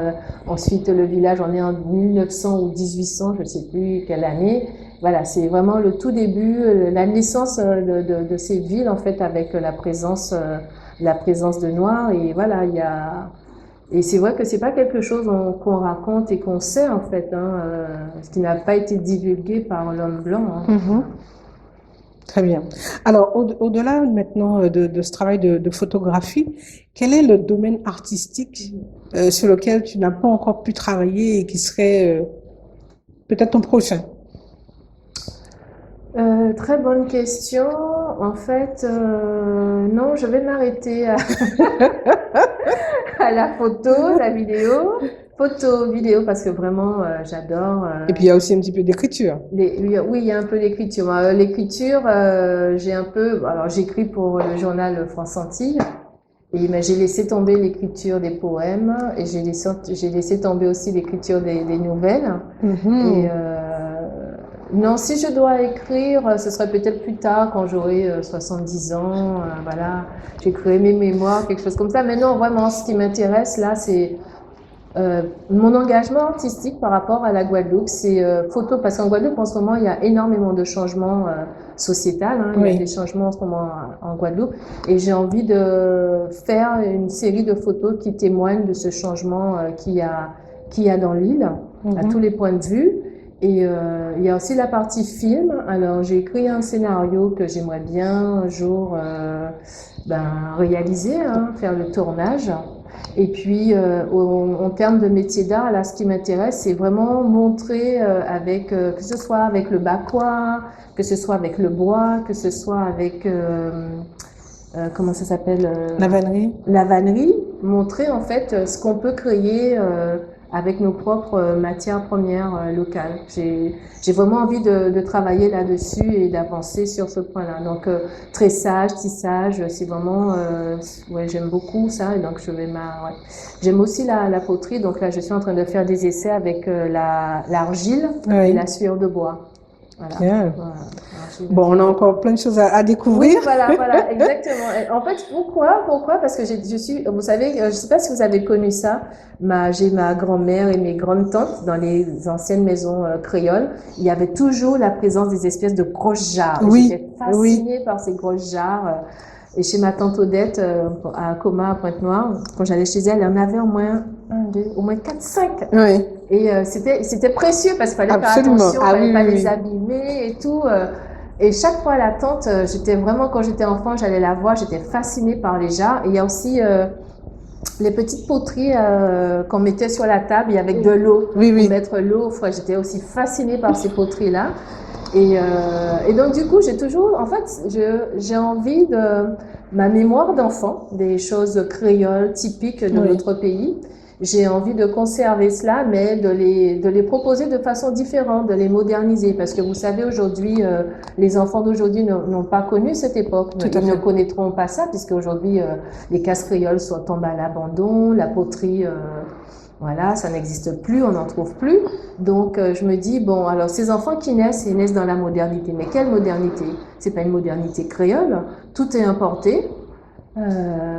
Ensuite, le village, on est en 1900 ou 1800, je ne sais plus quelle année. Voilà, c'est vraiment le tout début, la naissance de ces villes, en fait, avec la présence de Noirs. Et voilà, et c'est vrai que c'est pas quelque chose qu'on raconte et qu'on sait, en fait, hein, ce qui n'a pas été divulgué par l'homme blanc. Hein. Très bien. Alors, au-delà maintenant de ce travail de photographie, quel est le domaine artistique sur lequel tu n'as pas encore pu travailler et qui serait peut-être ton prochain? Très bonne question. En fait, non, je vais m'arrêter à la photo, la vidéo. Photo, vidéo, parce que vraiment, j'adore. Et puis, il y a aussi un petit peu d'écriture. Oui, il y a un peu d'écriture. L'écriture, alors j'écris pour le journal France Antilles. Mais j'ai laissé tomber l'écriture des poèmes et j'ai laissé tomber aussi l'écriture des nouvelles. Et non, si je dois écrire, ce serait peut-être plus tard, quand j'aurai 70 ans, voilà, j'écrirai mes mémoires, quelque chose comme ça. Mais non, vraiment, ce qui m'intéresse là, c'est mon engagement artistique par rapport à la Guadeloupe, c'est photo, parce qu'en Guadeloupe, en ce moment, il y a énormément de changements sociétals, hein, il y a des changements en ce moment en Guadeloupe, et j'ai envie de faire une série de photos qui témoignent de ce changement qu'il y a dans l'île, à tous les points de vue. Et il y a aussi la partie film. Alors, j'ai écrit un scénario que j'aimerais bien un jour réaliser, hein, faire le tournage. Et puis, en termes de métier d'art, là, ce qui m'intéresse, c'est vraiment montrer que ce soit avec le bakwa, que ce soit avec le bois, que ce soit avec, comment ça s'appelle? La vannerie. La vannerie, montrer en fait ce qu'on peut créer avec nos propres matières premières locales. J'ai vraiment envie de travailler là-dessus et d'avancer sur ce point-là. Donc, tressage, tissage, c'est vraiment, ouais, j'aime beaucoup ça. Et donc, J'aime aussi la poterie. Donc là, je suis en train de faire des essais avec l'argile et la sueur de bois. Voilà. Bien. Voilà. Bon, on a encore plein de choses à découvrir. Oui, voilà, exactement. Et en fait, pourquoi? Parce que vous savez, je sais pas si vous avez connu ça. J'ai ma grand-mère et mes grandes tantes dans les anciennes maisons créoles. Il y avait toujours la présence des espèces de grosses jarres. Oui. J'étais fascinée par ces grosses jarres. Et chez ma tante Odette, à Coma, à Pointe-Noire, quand j'allais chez elle, elle en avait au moins 4, 5. Oui. Et c'était précieux parce qu'il fallait faire attention, il fallait pas les abîmer et tout. Et chaque fois, la tante, quand j'étais enfant, j'allais la voir, j'étais fascinée par les jarres. Et il y a aussi les petites poteries qu'on mettait sur la table avec de l'eau. Oui. Pour mettre l'eau. J'étais aussi fascinée par ces poteries-là. Et donc, du coup, j'ai envie de ma mémoire d'enfant, des choses créoles typiques de notre pays. J'ai envie de conserver cela, mais de les proposer de façon différente, de les moderniser. Parce que vous savez, aujourd'hui, les enfants d'aujourd'hui n'ont pas connu cette époque. Ils ne connaîtront pas ça, puisque aujourd'hui, les cases créoles sont tombées à l'abandon, la poterie, voilà, ça n'existe plus, on n'en trouve plus. Donc, je me dis, bon, alors ces enfants qui naissent, ils naissent dans la modernité. Mais quelle modernité? C'est pas une modernité créole, tout est importé.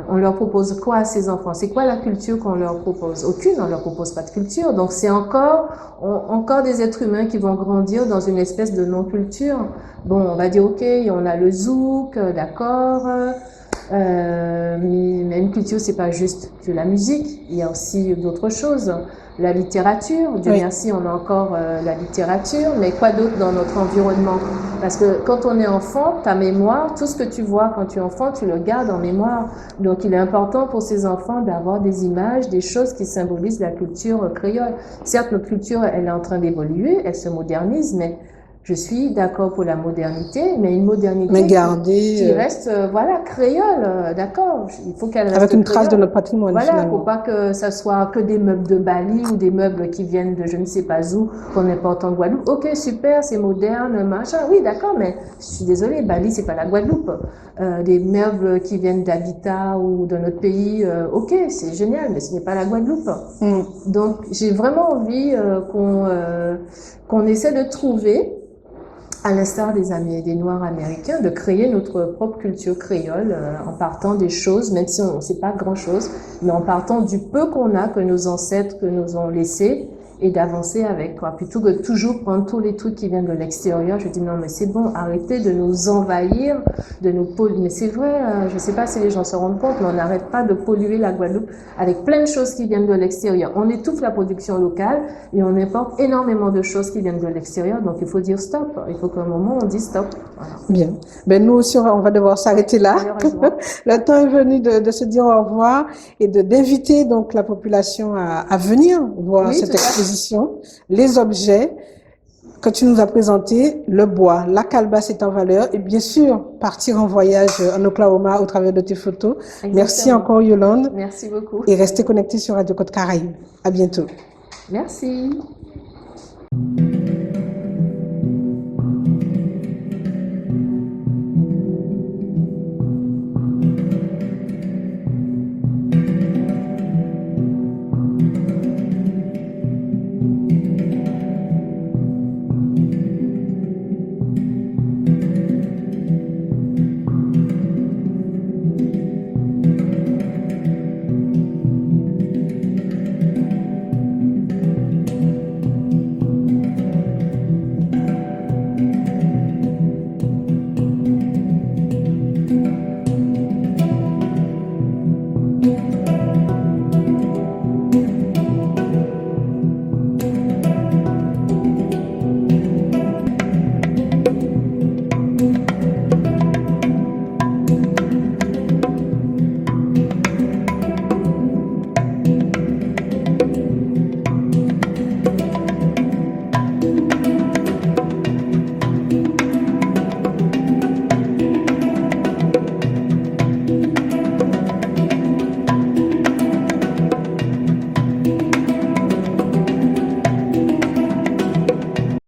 On leur propose quoi à ces enfants? C'est quoi la culture qu'on leur propose? Aucune, on leur propose pas de culture. Donc c'est encore des êtres humains qui vont grandir dans une espèce de non-culture. Bon, on va dire ok, on a le zouk, d'accord. Mais une culture, c'est pas juste de la musique, il y a aussi d'autres choses. La littérature, Dieu Oui. merci, on a encore la littérature, mais quoi d'autre dans notre environnement? Parce que quand on est enfant, ta mémoire, tout ce que tu vois quand tu es enfant, tu le gardes en mémoire. Donc il est important pour ces enfants d'avoir des images, des choses qui symbolisent la culture créole. Certes, notre culture, elle est en train d'évoluer, elle se modernise, mais je suis d'accord pour la modernité, mais une Mais modernité garder qui reste, voilà, créole, d'accord. Il faut qu'elle avec reste une trace de créole. notre patrimoine Voilà, faut finalement. pas que ça soit que des meubles de Bali ou des meubles qui viennent de je ne sais pas où, qu'on importe en Guadeloupe. Ok, super, c'est moderne, machin. Oui, d'accord, mais je suis désolée, Bali, c'est pas la Guadeloupe. Des meubles qui viennent d'Habitat ou de notre pays, ok, c'est génial, mais ce n'est pas la Guadeloupe. Mm. Donc, j'ai vraiment envie qu'on essaie de trouver, à l'instar des Noirs américains, de créer notre propre culture créole en partant des choses, même si on ne sait pas grand-chose, mais en partant du peu qu'on a, que nos ancêtres que nous ont laissé, et d'avancer avec, quoi. Plutôt que de toujours prendre tous les trucs qui viennent de l'extérieur, je dis non, mais c'est bon, arrêtez de nous envahir, de nous polluer. Mais c'est vrai, je ne sais pas si les gens se rendent compte, mais on n'arrête pas de polluer la Guadeloupe avec plein de choses qui viennent de l'extérieur. On étouffe la production locale et on importe énormément de choses qui viennent de l'extérieur, donc il faut dire stop. Il faut qu'à un moment on dise stop. Voilà. Bien. Ben nous aussi, on va devoir s'arrêter là. Malheureusement. Le temps est venu de se dire au revoir et d'inviter donc la population à venir voir Oui, cette tout à fait. exposition, les objets que tu nous as présentés, le bois, la calebasse est en valeur et bien sûr partir en voyage en Oklahoma au travers de tes photos. Merci Exactement. encore Yolande Merci beaucoup. et restez connectés sur Radio Côte Caraïbe. À bientôt. Merci.